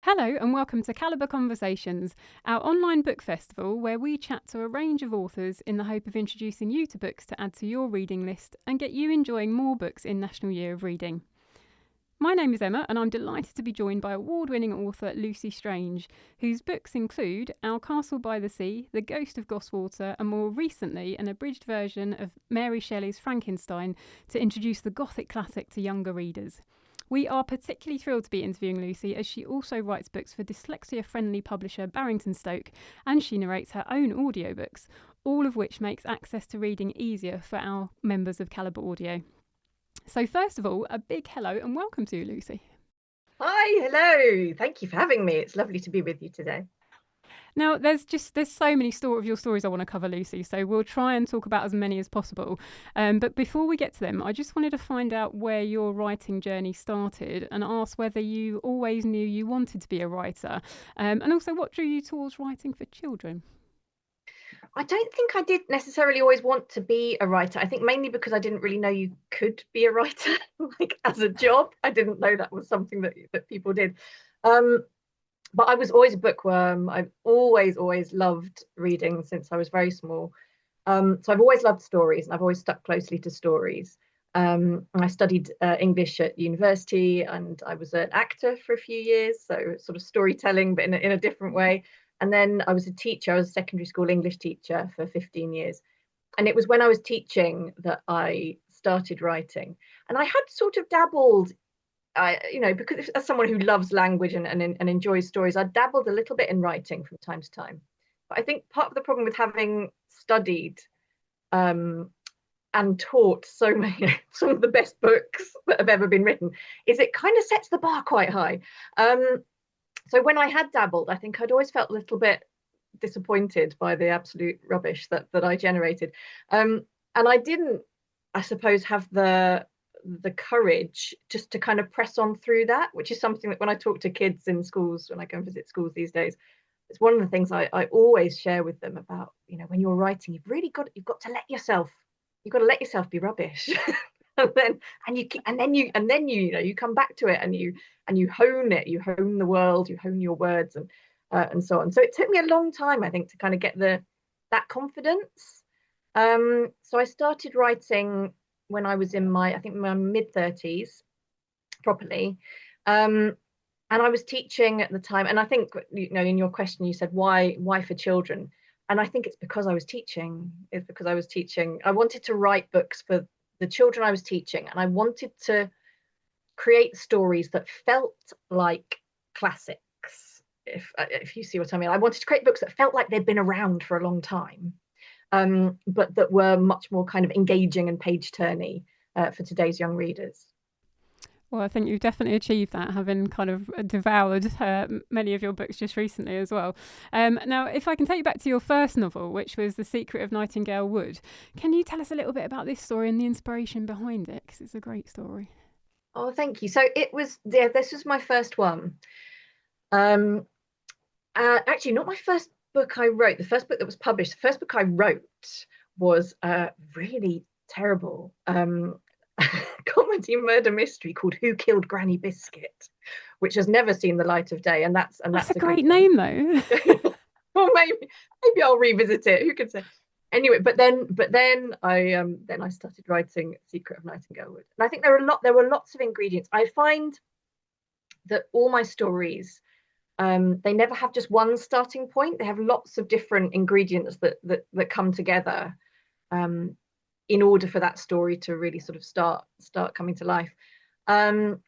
Hello and welcome to Calibre Conversations, our online book festival where we chat to a range of authors in the hope of introducing you to books to add to your reading list and get you enjoying more books in National Year of Reading. My name is Emma and I'm delighted to be joined by award-winning author Lucy Strange, whose books include Our Castle by the Sea, The Ghost of Goswater, and more recently an abridged version of Mary Shelley's Frankenstein to introduce the Gothic classic to younger readers. We are particularly thrilled to be interviewing Lucy as she also writes books for dyslexia-friendly publisher Barrington Stoke, and she narrates her own audiobooks, all of which makes access to reading easier for our members of Calibre Audio. So first of all, a big hello and welcome to you, Lucy. Hi, hello. Thank you for having me. It's lovely to be with you today. Now, there's so many of your stories I want to cover, Lucy, so we'll try and talk about as many as possible. But before we get to them, I just wanted to find out where your writing journey started and ask whether you always knew you wanted to be a writer, and also what drew you towards writing for children. I don't think I did necessarily always want to be a writer. I think mainly because I didn't really know you could be a writer, like as a job. I didn't know that was something that people did. But I was always a bookworm. I've always loved reading since I was very small. So I've always loved stories and I've always stuck closely to stories. I studied English at university and I was an actor for a few years, so sort of storytelling, but in a different way. And then I was a teacher. I was a secondary school English teacher for 15 years. And it was when I was teaching that I started writing. And I had sort of dabbled, because as someone who loves language and enjoys stories, I dabbled a little bit in writing from time to time. But I think part of the problem with having studied um, and taught so many, some of the best books that have ever been written, is it kind of sets the bar quite high. So when I had dabbled, I think I'd always felt a little bit disappointed by the absolute rubbish that I generated. And I didn't, I suppose, have the courage just to kind of press on through that, which is something that when I talk to kids in schools, when I go and visit schools these days, it's one of the things I always share with them about, when you're writing, you've got to you've got to let yourself be rubbish. And then you come back to it and you hone it, you hone the world, you hone your words and so on. So it took me a long time, I think, to kind of get that confidence. So I started writing when I was in I think my mid-30s properly. And I was teaching at the time, and I think, in your question you said why for children, and I think it's because I was teaching. It's because I was teaching. I wanted to write books for the children I was teaching, and I wanted to create stories that felt like classics. If you see what I mean, I wanted to create books that felt like they'd been around for a long time, but that were much more kind of engaging and page turny for today's young readers. Well, I think you've definitely achieved that, having kind of devoured many of your books just recently as well. Now, if I can take you back to your first novel, which was The Secret of Nightingale Wood, can you tell us a little bit about this story and the inspiration behind it? Because it's a great story. Oh, thank you. So this was my first one. Um, Actually, not my first book I wrote. The first book that was published, the first book I wrote was really terrible comedy murder mystery called Who Killed Granny Biscuit, which has never seen the light of day, and that's That's a a good great thing. name, though. Well, maybe I'll revisit it. Who can say? Anyway, but then I started writing Secret of Nightingale Wood, and I think there were lots of ingredients. I find that all my stories, they never have just one starting point. They have lots of different ingredients that come together um, in order for that story to really sort of start coming to life. Um,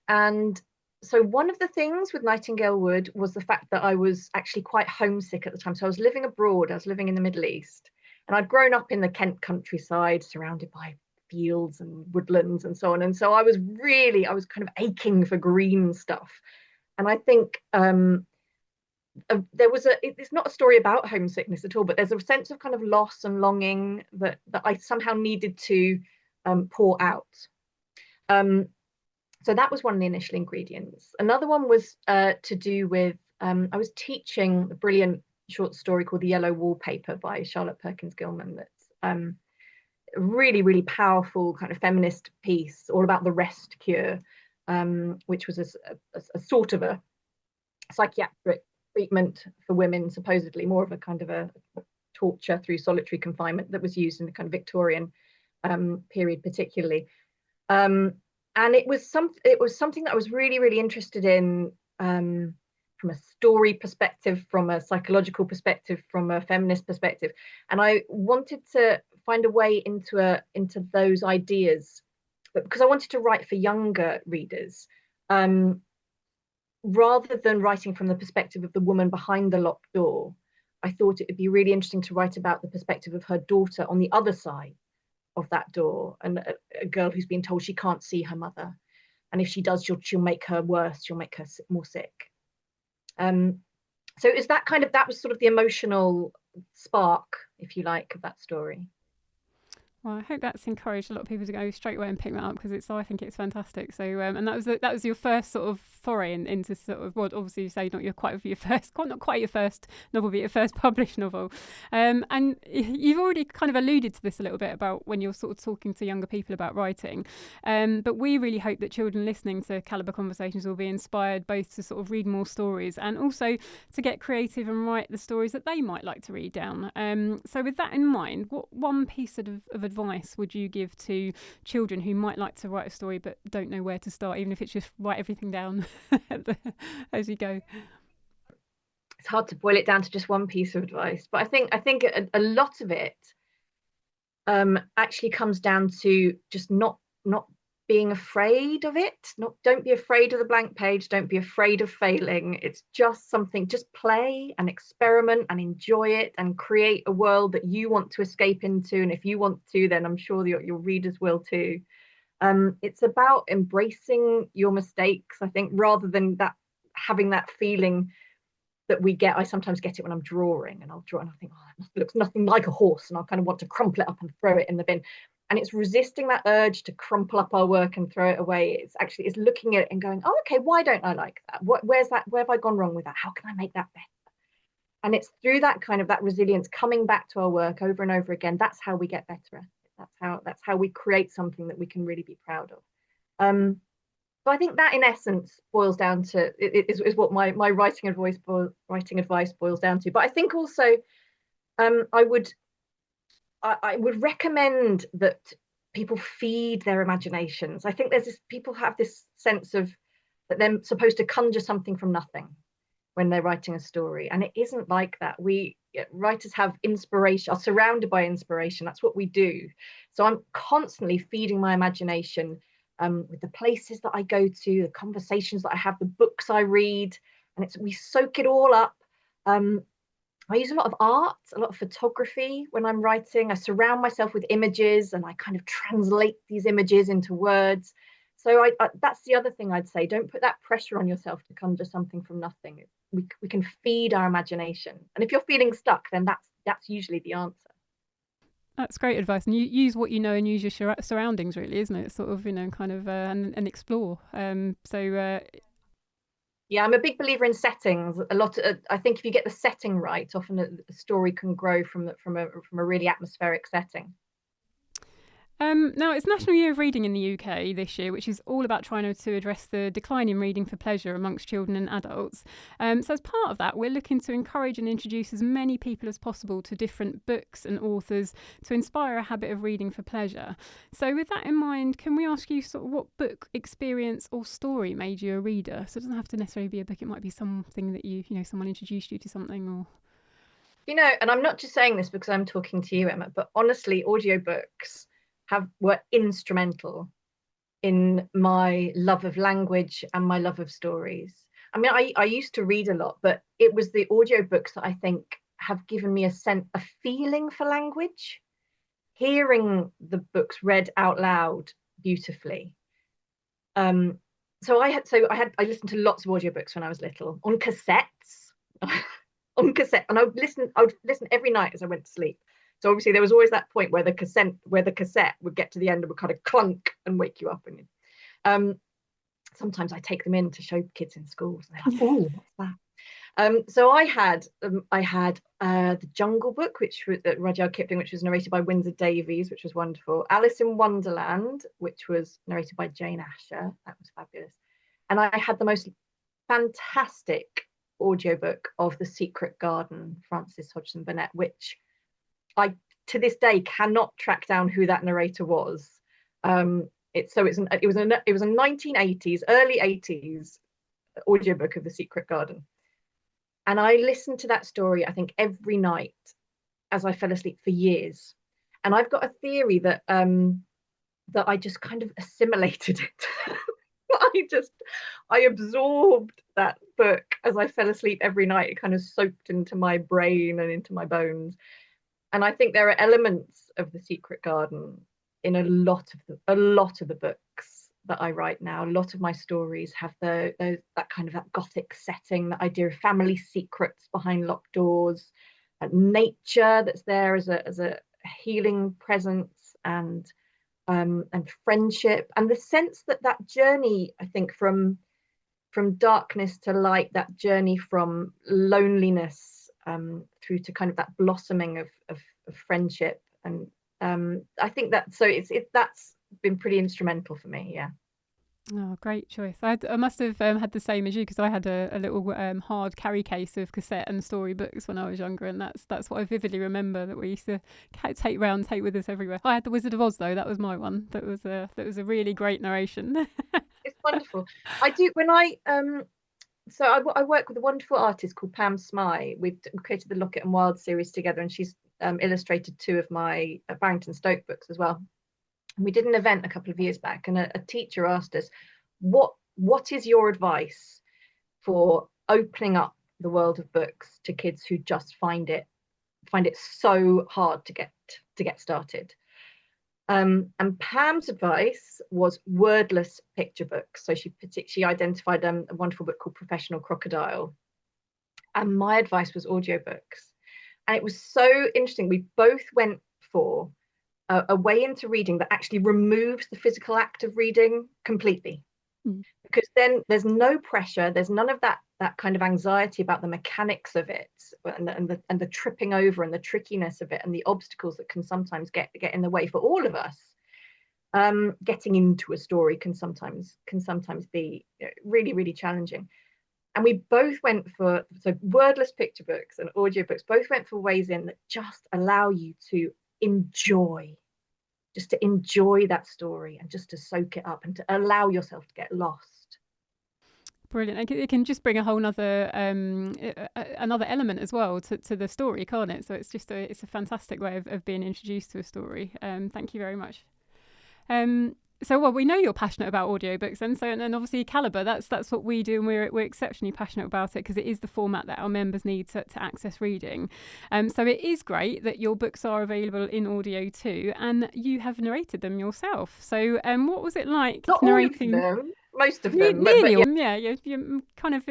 and so one of the things with Nightingale Wood was the fact that I was actually quite homesick at the time. So I was living abroad. I was living in the Middle East, and I'd grown up in the Kent countryside, surrounded by fields and woodlands and so on. And so I was kind of aching for green stuff. And I think there was it's not a story about homesickness at all, but there's a sense of kind of loss and longing that I somehow needed to pour out. Um, so that was one of the initial ingredients. Another one was to do with I was teaching a brilliant short story called The Yellow Wallpaper by Charlotte Perkins Gilman. That's a really powerful kind of feminist piece all about the rest cure, which was a sort of psychiatric treatment for women, supposedly more of a kind of a torture through solitary confinement that was used in the kind of Victorian period particularly. And it was something that I was really, really interested in, from a story perspective, from a psychological perspective, from a feminist perspective. And I wanted to find a way into those ideas, because I wanted to write for younger readers, rather than writing from the perspective of the woman behind the locked door. I thought it would be really interesting to write about the perspective of her daughter on the other side of that door, and a girl who's been told she can't see her mother, and if she does, she'll make her worse, she'll make her more sick. So is that that was sort of the emotional spark, if you like, of that story. Well, I hope that's encouraged a lot of people to go straight away and pick that up, because I think it's fantastic. So, and that was your first sort of foray into sort of, well, obviously you say not quite your first novel, but your first published novel. And you've already kind of alluded to this a little bit about when you're sort of talking to younger people about writing. But we really hope that children listening to Calibre Conversations will be inspired both to sort of read more stories and also to get creative and write the stories that they might like to read down. So with that in mind, what one piece of advice would you give to children who might like to write a story but don't know where to start, even if it's just write everything down as you go? It's hard to boil it down to just one piece of advice, but I think a lot of it actually comes down to just not being afraid of it. Don't be afraid of the blank page. Don't be afraid of failing. It's just something. Just play and experiment and enjoy it and create a world that you want to escape into. And if you want to, then I'm sure your readers will too. It's about embracing your mistakes, I think, rather than having that feeling that we get. I sometimes get it when I'm drawing, and I'll draw and I think, oh, it looks nothing like a horse, and I'll kind of want to crumple it up and throw it in the bin. And it's resisting that urge to crumple up our work and throw it away. It's looking at it and going, oh, okay, why don't I like that? Where have I gone wrong with that? How can I make that better? And it's through that kind of that resilience, coming back to our work over and over again. That's how we get better at it. That's how we create something that we can really be proud of. So I think that in essence boils down to is what my writing advice boils down to. But I think also I would recommend that people feed their imaginations. I think people have this sense of that they're supposed to conjure something from nothing when they're writing a story, and it isn't like that. We writers have inspiration, are surrounded by inspiration. That's what we do. So I'm constantly feeding my imagination with the places that I go to, the conversations that I have, the books I read, and we soak it all up. I use a lot of art, a lot of photography when I'm writing. I surround myself with images and I kind of translate these images into words. So that's the other thing I'd say. Don't put that pressure on yourself to conjure something from nothing. We can feed our imagination. And if you're feeling stuck, then that's usually the answer. That's great advice. And you use what you know and use your surroundings, really, isn't it? Sort of, kind of, and explore. Yeah, I'm a big believer in settings. I think if you get the setting right, often a story can grow from a really atmospheric setting. Now, it's National Year of Reading in the UK this year, which is all about trying to address the decline in reading for pleasure amongst children and adults. So as part of that, we're looking to encourage and introduce as many people as possible to different books and authors to inspire a habit of reading for pleasure. So with that in mind, can we ask you sort of what book, experience or story made you a reader? So it doesn't have to necessarily be a book. It might be something that someone introduced you to something or... And I'm not just saying this because I'm talking to you, Emma, but honestly, audiobooks were instrumental in my love of language and my love of stories. I mean, I used to read a lot, but it was the audiobooks that I think have given me a feeling for language. Hearing the books read out loud beautifully. So I listened to lots of audiobooks when I was little on cassettes. On cassette, and I would listen every night as I went to sleep. So obviously there was always that point where the cassette would get to the end and would kind of clunk and wake you up. And sometimes I take them in to show kids in schools, and they're like, "Oh, what's that?" So I had the Jungle Book, which was Rudyard Kipling, which was narrated by Windsor Davies, which was wonderful. Alice in Wonderland, which was narrated by Jane Asher. That was fabulous. And I had the most fantastic audiobook of The Secret Garden, Frances Hodgson Burnett, which I to this day cannot track down who that narrator was. It was a 1980s, early 80s audiobook of The Secret Garden. And I listened to that story, I think, every night as I fell asleep for years. And I've got a theory that that I just kind of assimilated it. I absorbed that book as I fell asleep every night. It kind of soaked into my brain and into my bones. And I think there are elements of The Secret Garden in a lot of the books that I write now. A lot of my stories have that kind of that gothic setting, that idea of family secrets behind locked doors, nature that's there as a healing presence, and friendship, and the sense that journey, I think, from darkness to light, that journey from loneliness through to kind of that blossoming of friendship. And I think that's been pretty instrumental for me. Yeah. Oh, great choice. I must have had the same as you, because I had a little hard carry case of cassette and storybooks when I was younger, and that's what I vividly remember that we used to take with us everywhere. I had The Wizard of Oz though. That was my one. That was a really great narration. It's wonderful. I do when I work with a wonderful artist called Pam Smy. We've created the Lockett and Wilde series together, and she's illustrated 2 of my Barrington Stoke books as well. And we did an event a couple of years back, and a teacher asked us, what is your advice for opening up the world of books to kids who just find it so hard to get started? And Pam's advice was wordless picture books. So she identified a wonderful book called Professional Crocodile, and my advice was audiobooks. And it was so interesting. We both went for a way into reading that actually removes the physical act of reading completely. Because then there's no pressure, there's none of that kind of anxiety about the mechanics of it, and the tripping over and the trickiness of it, and the obstacles that can sometimes get in the way for all of us. Getting into a story can sometimes be really, really challenging. And we both went for wordless picture books and audiobooks, both went for ways in that just allow you to enjoy that story, and just to soak it up, and to allow yourself to get lost. Brilliant. It can just bring a whole nother another element as well to the story, can't it? So it's a fantastic way of being introduced to a story. Thank you very much. So we know you're passionate about audiobooks, and obviously Calibre, that's what we do, and we're exceptionally passionate about it, because it is the format that our members need to access reading. So it is great that your books are available in audio too, and you have narrated them yourself. So what was it like narrating them? Most of them, nearly all. Yeah, you're kind of.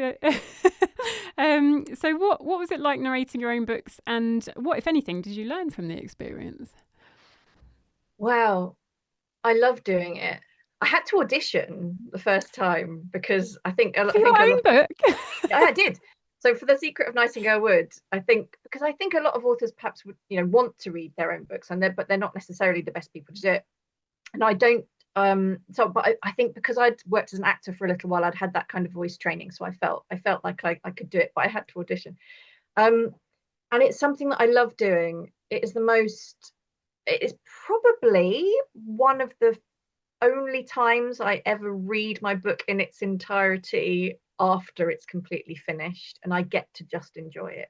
So what was it like narrating your own books, and what, if anything, did you learn from the experience? Wow. I love doing it. I had to audition the first time, because I think for your own book. Yeah, I did. So for The Secret of Nightingale Wood, I think a lot of authors perhaps would want to read their own books, but they're not necessarily the best people to do it. And I don't. But I think because I'd worked as an actor for a little while, I'd had that kind of voice training, so I felt like I could do it, but I had to audition. And it's something that I love doing. It is probably one of the only times I ever read my book in its entirety after it's completely finished, and I get to just enjoy it.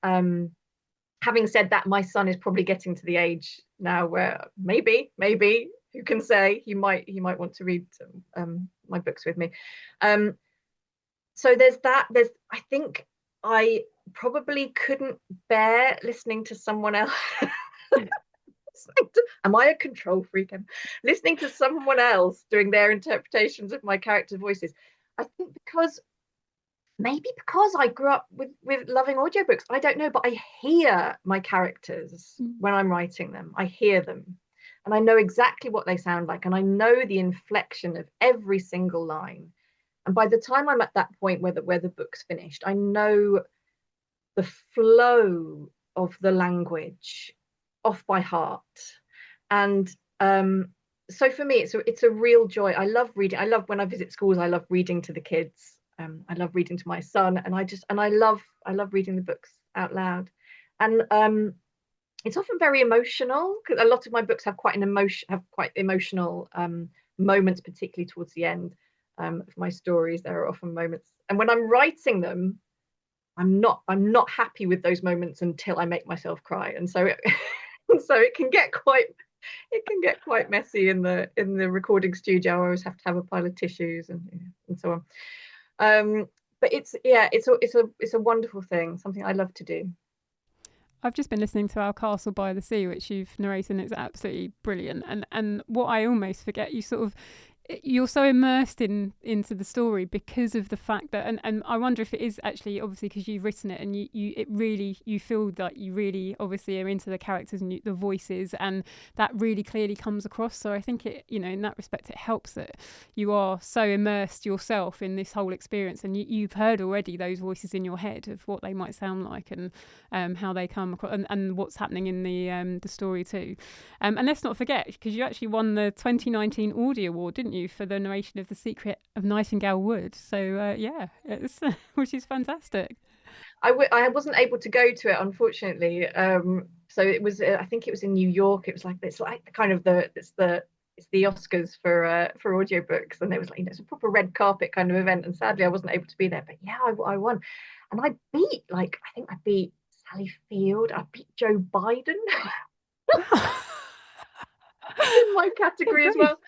Having said that, my son is probably getting to the age now where maybe who can say, he might want to read my books with me. So there's that. I think I probably couldn't bear listening to someone else. Am I a control freak? Listening to someone else doing their interpretations of my character voices. I think because I grew up with loving audiobooks. I don't know, but I hear my characters when I'm writing them. I hear them, and I know exactly what they sound like, and I know the inflection of every single line. And by the time I'm at that point where the book's finished, I know the flow of the language off by heart. And so for me, it's a real joy. I love reading. I love when I visit schools, I love reading to the kids. I love reading to my son, and I love reading the books out loud. And it's often very emotional, because a lot of my books have quite emotional moments, particularly towards the end of my stories. There are often moments, and when I'm writing them, I'm not happy with those moments until I make myself cry, and so so it can get quite messy in the recording studio. I always have to have a pile of tissues and so on. But it's a wonderful thing, something I love to do. I've just been listening to Our Castle by the Sea, which you've narrated, and it's absolutely brilliant. And what I almost forget, you're so immersed into the story because of the fact that, and I wonder if it is actually obviously because you've written it, and you feel that you really obviously are into the characters and the voices, and that really clearly comes across. So I think it, in that respect, it helps that you are so immersed yourself in this whole experience, and you've heard already those voices in your head of what they might sound like, and how they come across, and what's happening in the story too. And let's not forget, because you actually won the 2019 Audie Award, didn't you, for the narration of The Secret of Nightingale Wood? So it's which is fantastic. I wasn't able to go to it, unfortunately. So it was, I think it was in New York. It's like kind of it's the Oscars for audiobooks, and it was like, it's a proper red carpet kind of event, and sadly I wasn't able to be there. But yeah, I won, and I think I beat Sally Field. I beat Joe Biden in my category as well.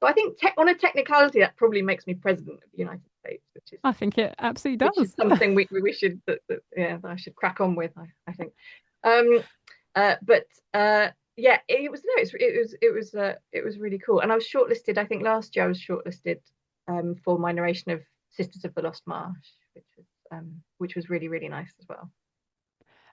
So I think on a technicality, that probably makes me president of the United States, which is, I think it absolutely does. Which is something we should that I should crack on with. I think. Yeah, it was really cool, and I was shortlisted. I think last year I was shortlisted for my narration of Sisters of the Lost Marsh, which was really, really nice as well.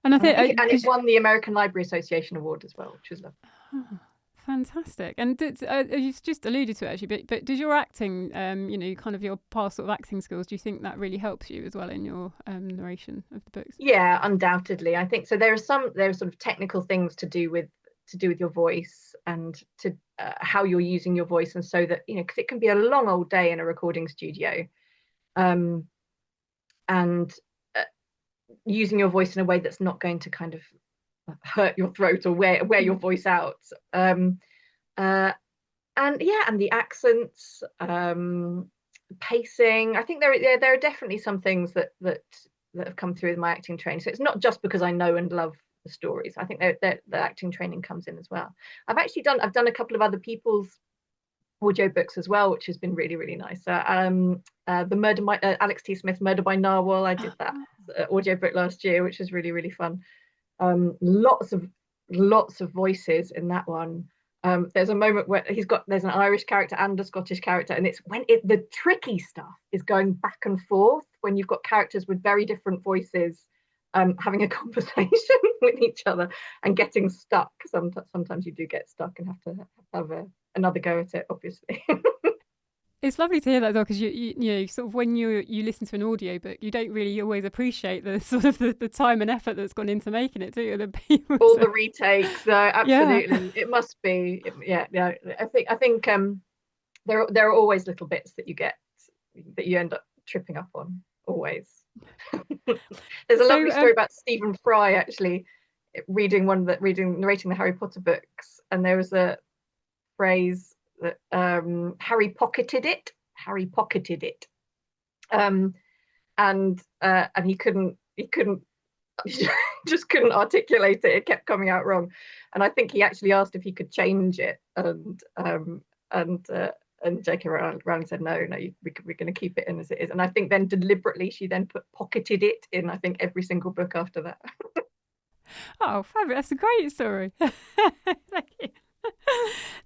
And I think it won the American Library Association Award as well, which was lovely. Oh, fantastic. And you've just alluded to it actually, but does your acting, kind of your past sort of acting skills, do you think that really helps you as well in your narration of the books? Yeah, undoubtedly. I think so. There are sort of technical things to do with your voice, and to how you're using your voice, and so that, because it can be a long old day in a recording studio, and using your voice in a way that's not going to kind of hurt your throat or wear your voice out. And the accents, pacing. I think there are definitely some things that have come through with my acting training. So it's not just because I know and love the stories. I think the acting training comes in as well. I've done a couple of other people's audiobooks as well, which has been really, really nice. The Murder by Alex T. Smith's Murder by Narwhal. I did that audiobook last year, which was really, really fun. Lots of voices in that one. There's a moment where there's an Irish character and a Scottish character, and it's when the tricky stuff is going back and forth, when you've got characters with very different voices having a conversation with each other and getting stuck. Sometimes you do get stuck and have to have another go at it, obviously. It's lovely to hear that, though, because you sort of, when you listen to an audiobook, you don't really always appreciate the sort of the time and effort that's gone into making it, do you? The people, all the retakes, absolutely. Yeah. It must be, yeah. I think there are always little bits that you end up tripping up on, always. There's a lovely story about Stephen Fry actually narrating the Harry Potter books, and there was a phrase that Harry pocketed it, and he couldn't just couldn't articulate it. It kept coming out wrong, and I think he actually asked if he could change it, and J.K. Rowling said no, we're going to keep it in as it is. And I think then deliberately she then pocketed it in, I think, every single book after that. Oh, fabulous. That's a great story. Thank you.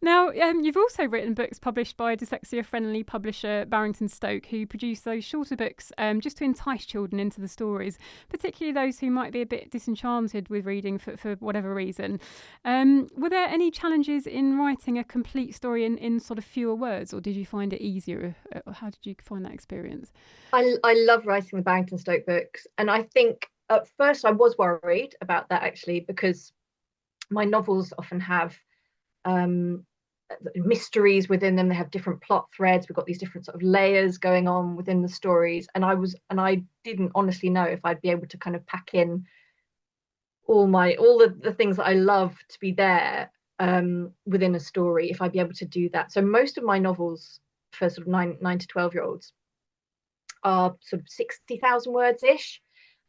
Now, you've also written books published by dyslexia-friendly publisher Barrington Stoke, who produce those shorter books just to entice children into the stories, particularly those who might be a bit disenchanted with reading for whatever reason. Were there any challenges in writing a complete story in sort of fewer words, or did you find it easier? How did you find that experience? I love writing the Barrington Stoke books, and I think at first I was worried about that, actually, because my novels often have mysteries within them. They have different plot threads. We've got these different sort of layers going on within the stories. And I didn't honestly know if I'd be able to kind of pack in all the things that I love to be there within a story, if I'd be able to do that. So most of my novels for sort of nine to 12-year-olds are sort of 60,000 words ish.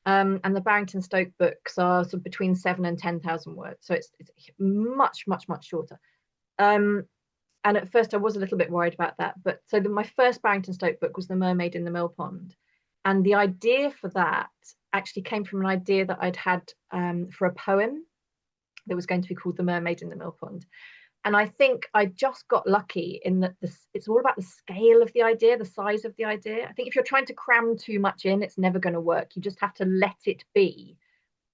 And the Barrington Stoke books are sort of between 7 and 10,000 words. So it's much, much, much shorter. And at first I was a little bit worried about that. But so my first Barrington Stoke book was The Mermaid in the Mill Pond. And the idea for that actually came from an idea that I'd had for a poem that was going to be called The Mermaid in the Mill Pond. And I think I just got lucky in that it's all about the scale of the idea, the size of the idea. I think if you're trying to cram too much in, it's never going to work. You just have to let it be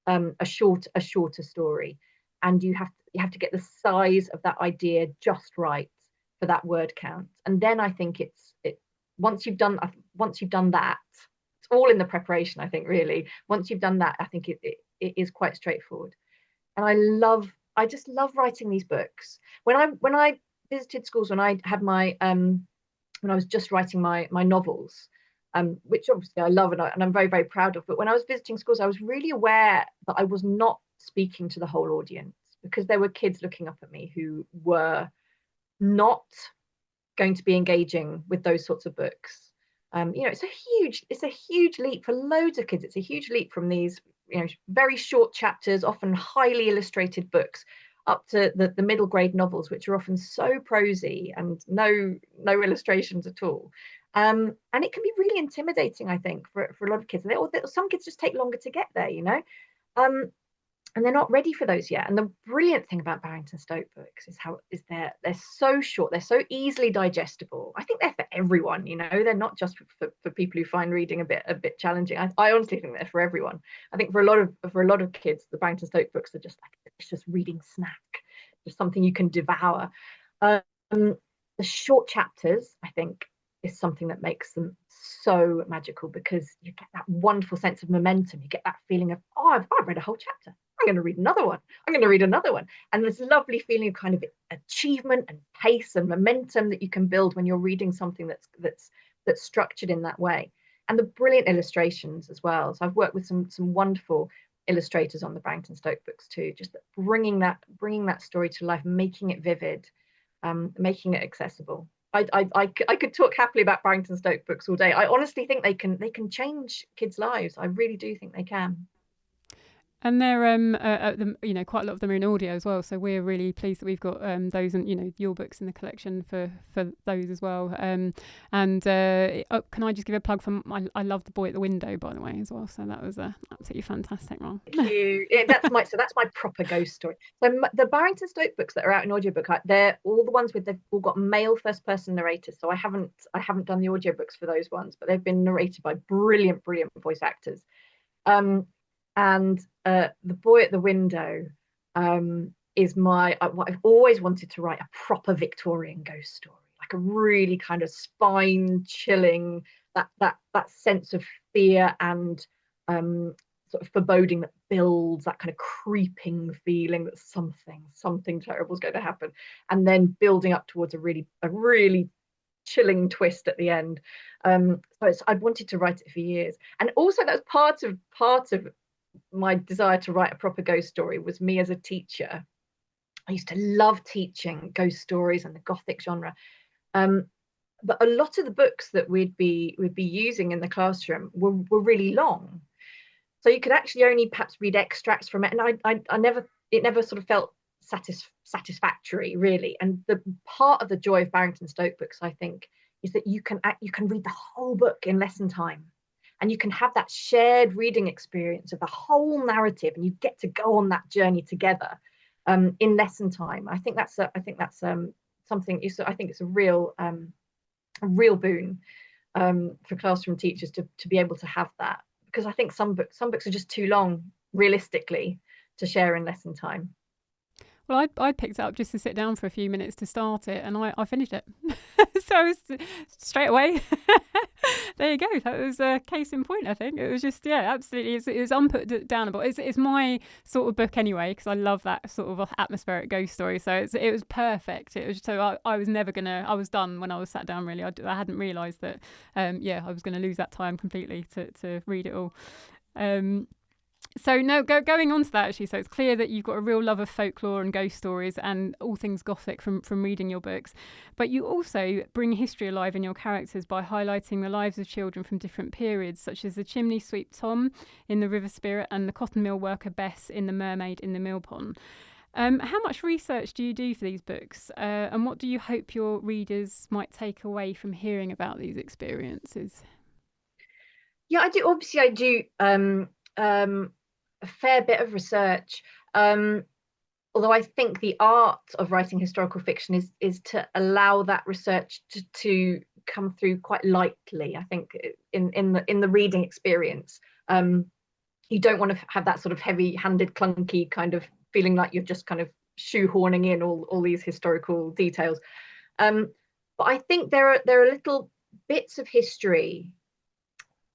a shorter story, and you have to get the size of that idea just right for that word count. And then I think once you've done that, it's all in the preparation. I think really once you've done that, I think it is quite straightforward. And I just love writing these books. When I visited schools, when I had my when I was just writing my novels, which obviously I love and I'm very, very proud of. But when I was visiting schools, I was really aware that I was not speaking to the whole audience, because there were kids looking up at me who were not going to be engaging with those sorts of books. It's a huge leap for loads of kids. It's a huge leap from these very short chapters, often highly illustrated books, up to the middle grade novels, which are often so prosy and no illustrations at all. And it can be really intimidating, I think, for a lot of kids. And some kids just take longer to get there, and they're not ready for those yet. And the brilliant thing about Barrington Stoke books is they're so short, they're so easily digestible. I think they're for everyone, they're not just for people who find reading a bit challenging. I honestly think they're for everyone. I think for a lot of kids, the Barrington Stoke books are just like a delicious reading snack, just something you can devour. The short chapters, I think, is something that makes them so magical, because you get that wonderful sense of momentum. You get that feeling of, I've read a whole chapter. I'm going to read another one. I'm going to read another one. And this lovely feeling of kind of achievement and pace and momentum that you can build when you're reading something that's structured in that way. And the brilliant illustrations as well. So I've worked with some wonderful illustrators on the Barrington Stoke books too, just bringing that story to life, making it vivid, making it accessible. I could talk happily about Barrington Stoke books all day. I honestly think they can change kids' lives. I really do think they can. And they're quite a lot of them are in audio as well. So we're really pleased that we've got those and your books in the collection for those as well. Can I just give a plug for I love The Boy at the Window, by the way, as well. So that was absolutely fantastic one. Thank you. Yeah, that's my proper ghost story. So the Barrington Stoke books that are out in audiobook, they're all the ones they've all got male first person narrators. So I haven't done the audiobooks for those ones, but they've been narrated by brilliant voice actors. And The Boy at the Window is what I've always wanted to write, a proper Victorian ghost story, like a really kind of spine chilling, that sense of fear and sort of foreboding that builds, that kind of creeping feeling that something terrible is going to happen, and then building up towards a really chilling twist at the end. So I'd wanted to write it for years, and also that's part of my desire to write a proper ghost story was me as a teacher. I used to love teaching ghost stories and the Gothic genre, but a lot of the books that we'd be using in the classroom were really long, so you could actually only perhaps read extracts from it, and it never sort of felt satisfactory really. And the part of the joy of Barrington Stoke books, I think, is that you can read the whole book in lesson time. And you can have that shared reading experience of the whole narrative, and you get to go on that journey together in lesson time. I think that's something. I think it's a real boon for classroom teachers to be able to have that, because I think some books are just too long, realistically, to share in lesson time. Well, I picked it up just to sit down for a few minutes to start it, and I finished it. So straight away. There you go. That was a case in point, I think. It was just, yeah, absolutely. It was unputdownable. It's my sort of book anyway, because I love that sort of atmospheric ghost story. So it was perfect. It was so I was never going to, I was done when I was sat down, really. I hadn't realised that, yeah, I was going to lose that time completely to read it all. So no, going on to that actually, so it's clear that you've got a real love of folklore and ghost stories and all things Gothic from reading your books, but you also bring history alive in your characters by highlighting the lives of children from different periods, such as the chimney sweep Tom in The River Spirit and the cotton mill worker Bess in The Mermaid in the Mill Pond. How much research do you do for these books, and what do you hope your readers might take away from hearing about these experiences? Yeah, I do. Obviously, I do a fair bit of research. Although I think the art of writing historical fiction is to allow that research to come through quite lightly. I think in the reading experience, you don't want to have that sort of heavy-handed, clunky kind of feeling like you're just kind of shoehorning in all these historical details. But I think there are little bits of history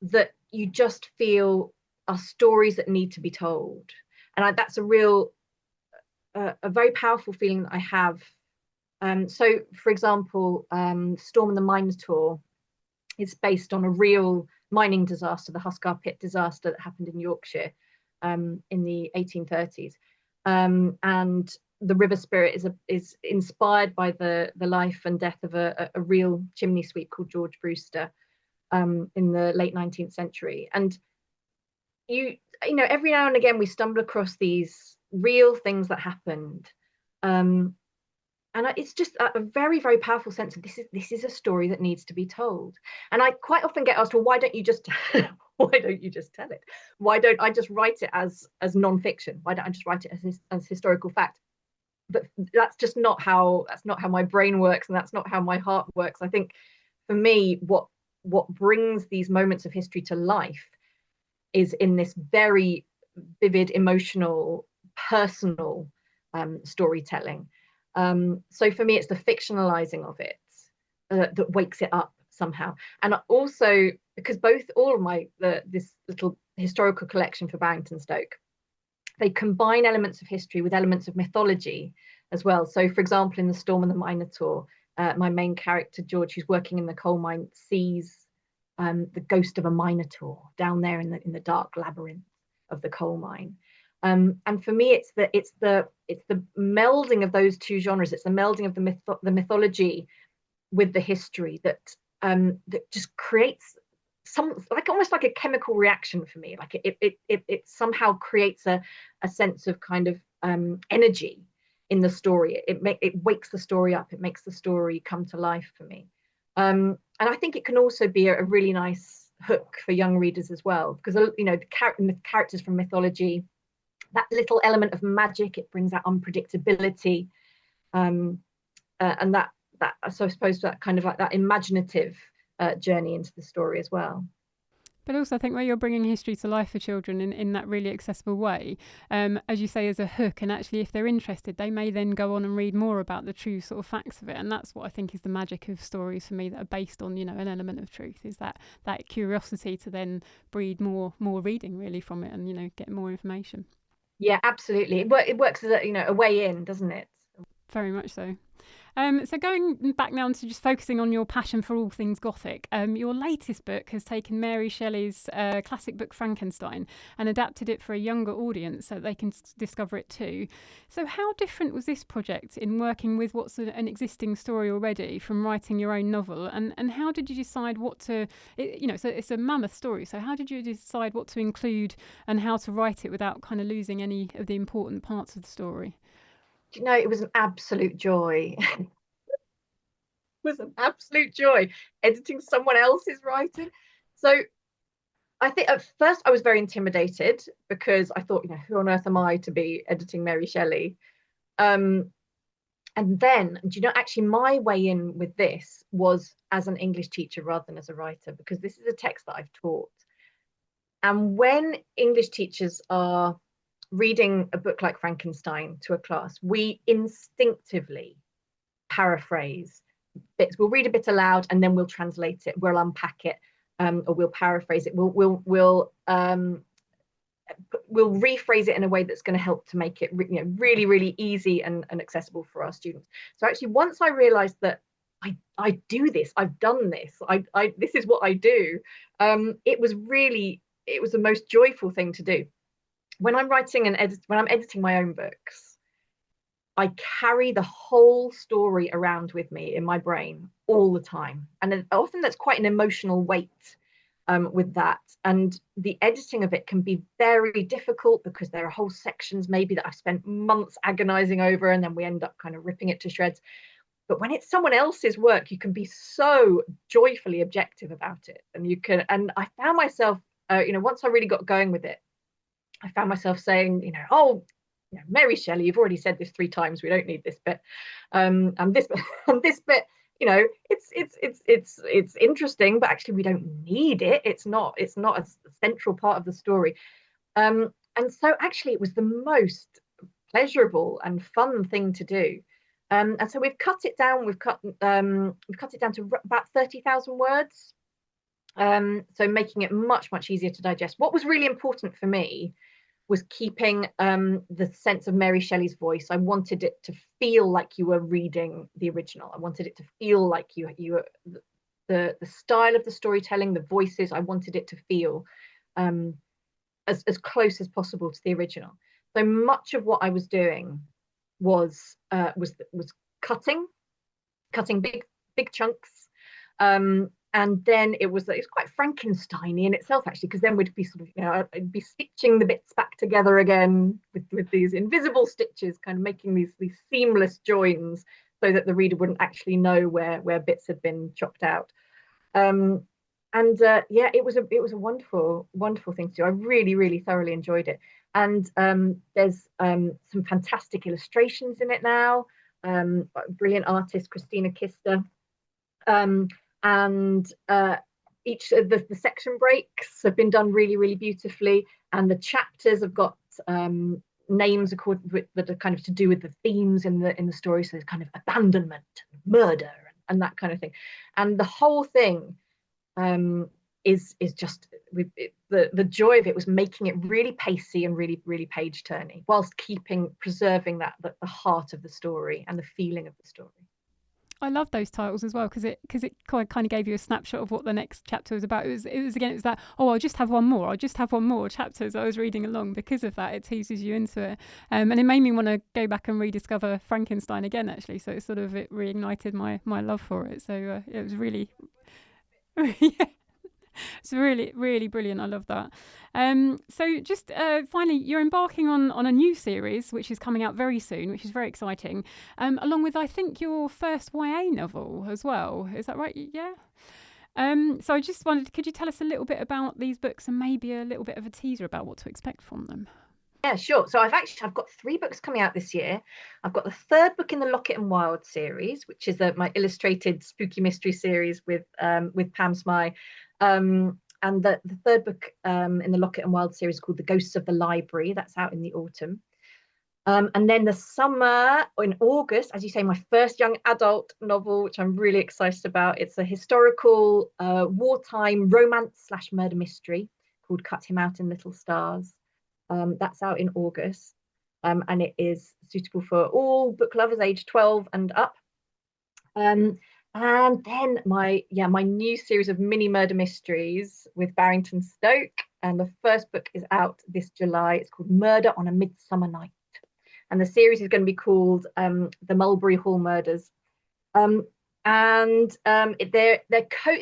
that you just feel are stories that need to be told, and that's a very powerful feeling that I have. So, for example, Storm and the Minotaur is based on a real mining disaster, the Huskar Pit disaster that happened in Yorkshire in the 1830s, and the River Spirit is inspired by the life and death of a real chimney sweep called George Brewster in the late 19th century. And you know, every now and again we stumble across these real things that happened, and it's just a very, very powerful sense of this is a story that needs to be told. And I quite often get asked, well, why don't you just why don't you just tell it? Why don't I just write it as non-fiction? Why don't I just write it as historical fact? But that's just not how my brain works, and that's not how my heart works. I think for me, what brings these moments of history to life is in this very vivid, emotional, personal storytelling. So for me, it's the fictionalizing of it that wakes it up somehow. And also because all of this little historical collection for Barrington Stoke, they combine elements of history with elements of mythology as well. So, for example, in The Storm and the Minotaur, my main character George, who's working in the coal mine, sees the ghost of a minotaur down there in the dark labyrinth of the coal mine. And for me, it's the melding of those two genres. It's the melding of the mythology with the history that just creates almost like a chemical reaction for me. Like it somehow creates a sense of kind of energy in the story. It wakes the story up. It makes the story come to life for me. And I think it can also be a really nice hook for young readers as well, because you know the characters from mythology, that little element of magic, it brings that unpredictability, and that so I suppose that kind of like that imaginative journey into the story as well. But also, I think where you're bringing history to life for children in that really accessible way, as you say, as a hook, and actually if they're interested, they may then go on and read more about the true sort of facts of it. And that's what I think is the magic of stories for me that are based on, you know, an element of truth, is that curiosity to then breed more reading really from it and, you know, get more information. Yeah, absolutely. It works as a way in, doesn't it? Very much so. So going back now to just focusing on your passion for all things Gothic, your latest book has taken Mary Shelley's classic book Frankenstein and adapted it for a younger audience so they can discover it too. So how different was this project in working with what's an existing story already from writing your own novel? And how did you decide what to, so it's a mammoth story, so how did you decide what to include and how to write it without kind of losing any of the important parts of the story? You know, it was an absolute joy. It was an absolute joy editing someone else's writing. So I think at first I was very intimidated because I thought, who on earth am I to be editing Mary Shelley? And then, actually my way in with this was as an English teacher rather than as a writer, because this is a text that I've taught. And when English teachers are reading a book like Frankenstein to a class, we instinctively paraphrase bits. We'll read a bit aloud and then we'll translate it, we'll unpack it. or we'll paraphrase it. We'll rephrase it in a way that's going to help to make it really, really easy and accessible for our students. So actually, once I realized that I do this, I've done this, this is what I do, it was the most joyful thing to do. When I'm writing when I'm editing my own books, I carry the whole story around with me in my brain all the time. And often that's quite an emotional weight with that. And the editing of it can be very difficult because there are whole sections maybe that I've spent months agonizing over, and then we end up kind of ripping it to shreds. But when it's someone else's work, you can be so joyfully objective about it. And I found myself, once I really got going with it, I found myself saying, oh, Mary Shelley, you've already said this 3 times. We don't need this bit, and this bit, and this bit. It's interesting, but actually we don't need it. It's not a central part of the story. And so actually, it was the most pleasurable and fun thing to do. And so we've cut it down. We've cut it down to about 30,000 words. So making it much, much easier to digest. What was really important for me was keeping the sense of Mary Shelley's voice. I wanted it to feel like you were reading the original. I wanted it to feel like you were the style of the storytelling, the voices. I wanted it to feel as close as possible to the original. So much of what I was doing was cutting big chunks. And then it was quite Frankenstein-y in itself, actually, because then we'd be I'd be stitching the bits back together again with these invisible stitches, kind of making these seamless joins so that the reader wouldn't actually know where bits had been chopped out. It was a wonderful, wonderful thing to do. I really, really thoroughly enjoyed it. And there's some fantastic illustrations in it now. Brilliant artist, Christina Kister. And each of the section breaks have been done really, really beautifully, and the chapters have got names that are kind of to do with the themes in the story. So there's kind of abandonment, murder, and that kind of thing. And the whole thing is just the joy of it was making it really pacey and really, really page turning, whilst preserving the heart of the story and the feeling of the story. I love those titles as well because it kind of gave you a snapshot of what the next chapter was about. It was that, oh, I'll just have one more chapter as I was reading along. Because of that, it teases you into it, and it made me want to go back and rediscover Frankenstein again, actually. So it reignited my love for it. So it was really yeah. It's really, really brilliant. I love that. So just finally, you're embarking on a new series, which is coming out very soon, which is very exciting, along with, I think, your first YA novel as well. Is that right? Yeah. So I just wondered, could you tell us a little bit about these books and maybe a little bit of a teaser about what to expect from them? Yeah, sure. So I've got 3 books coming out this year. I've got the 3rd book in the Lockett and Wilde series, which is my illustrated spooky mystery series with Pam Smy. And the 3rd book in the Lockett and Wilde series called The Ghosts of the Library. That's out in the autumn. And then the summer, in August, as you say, my first young adult novel, which I'm really excited about. It's a historical wartime romance/murder mystery called Cut Him Out in Little Stars. That's out in August, and it is suitable for all book lovers age 12 and up. And then my new series of mini murder mysteries with Barrington Stoke, and the first book is out this July. It's called Murder on a Midsummer Night, and the series is going to be called The Mulberry Hall Murders. It's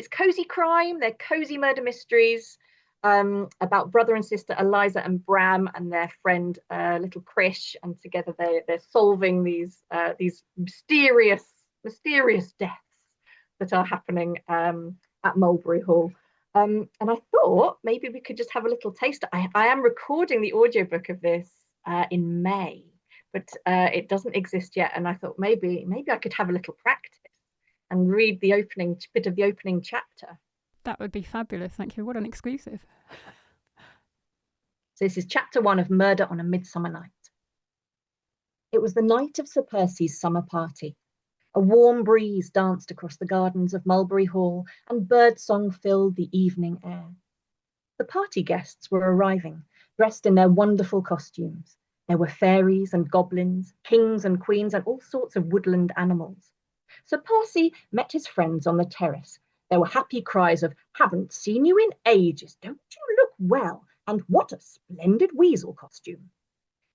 cozy crime, they're cozy murder mysteries. About brother and sister Eliza and Bram and their friend little Krish, and together they're solving these mysterious deaths that are happening at Mulberry Hall. And I thought maybe we could just have a little taster. I am recording the audiobook of this in May, but it doesn't exist yet. And I thought maybe I could have a little practice and read the bit of the opening chapter. That would be fabulous. Thank you. What an exclusive. So this is chapter 1 of Murder on a Midsummer Night. It was the night of Sir Percy's summer party. A warm breeze danced across the gardens of Mulberry Hall, and birdsong filled the evening air. The party guests were arriving, dressed in their wonderful costumes. There were fairies and goblins, kings and queens, and all sorts of woodland animals. Sir Percy met his friends on the terrace. There were happy cries of, "Haven't seen you in ages, don't you look well, and what a splendid weasel costume."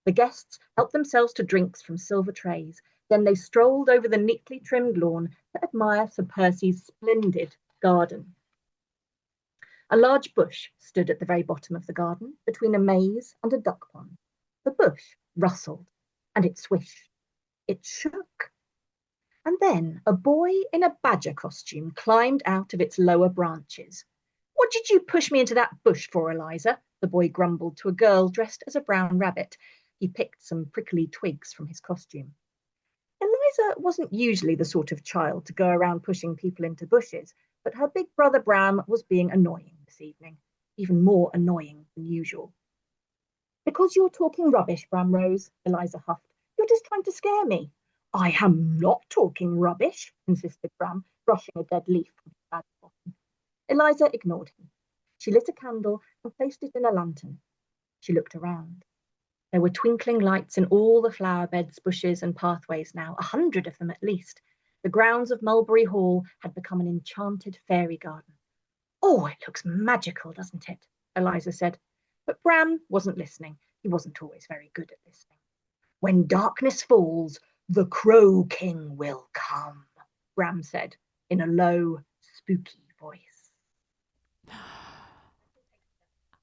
The guests helped themselves to drinks from silver trays. Then they strolled over the neatly trimmed lawn to admire Sir Percy's splendid garden. A large bush stood at the very bottom of the garden, between a maze and a duck pond. The bush rustled, and it swished. It shook. And then a boy in a badger costume climbed out of its lower branches. "What did you push me into that bush for, Eliza?" the boy grumbled to a girl dressed as a brown rabbit. He picked some prickly twigs from his costume. Eliza wasn't usually the sort of child to go around pushing people into bushes, but her big brother Bram was being annoying this evening, even more annoying than usual. "Because you're talking rubbish, Bramrose," Eliza huffed. "You're just trying to scare me." "I am not talking rubbish," insisted Bram, brushing a dead leaf from his bag bottom. Eliza ignored him. She lit a candle and placed it in a lantern. She looked around. There were twinkling lights in all the flower beds, bushes, and pathways now, 100 of them at least. The grounds of Mulberry Hall had become an enchanted fairy garden. "Oh, it looks magical, doesn't it?" Eliza said. But Bram wasn't listening. He wasn't always very good at listening. "When darkness falls, the Crow King will come," Bram said in a low, spooky voice.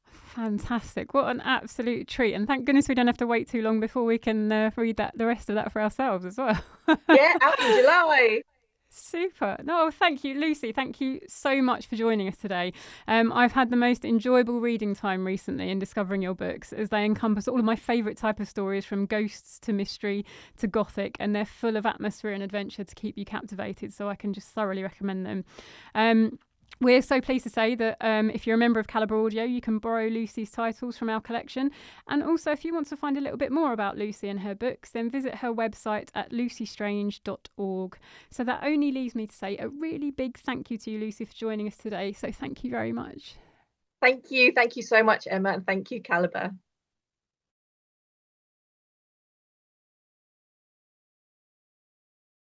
Fantastic. What an absolute treat. And thank goodness we don't have to wait too long before we can read the rest of that for ourselves as well. Yeah, out in July. Super. No, thank you, Lucy. Thank you so much for joining us today. I've had the most enjoyable reading time recently in discovering your books, as they encompass all of my favourite type of stories, from ghosts to mystery to gothic, and they're full of atmosphere and adventure to keep you captivated, so I can just thoroughly recommend them. We're so pleased to say that if you're a member of Calibre Audio, you can borrow Lucy's titles from our collection. And also, if you want to find a little bit more about Lucy and her books, then visit her website at lucystrange.org. So that only leaves me to say a really big thank you to you, Lucy, for joining us today. So thank you very much. Thank you. Thank you so much, Emma. And thank you, Calibre.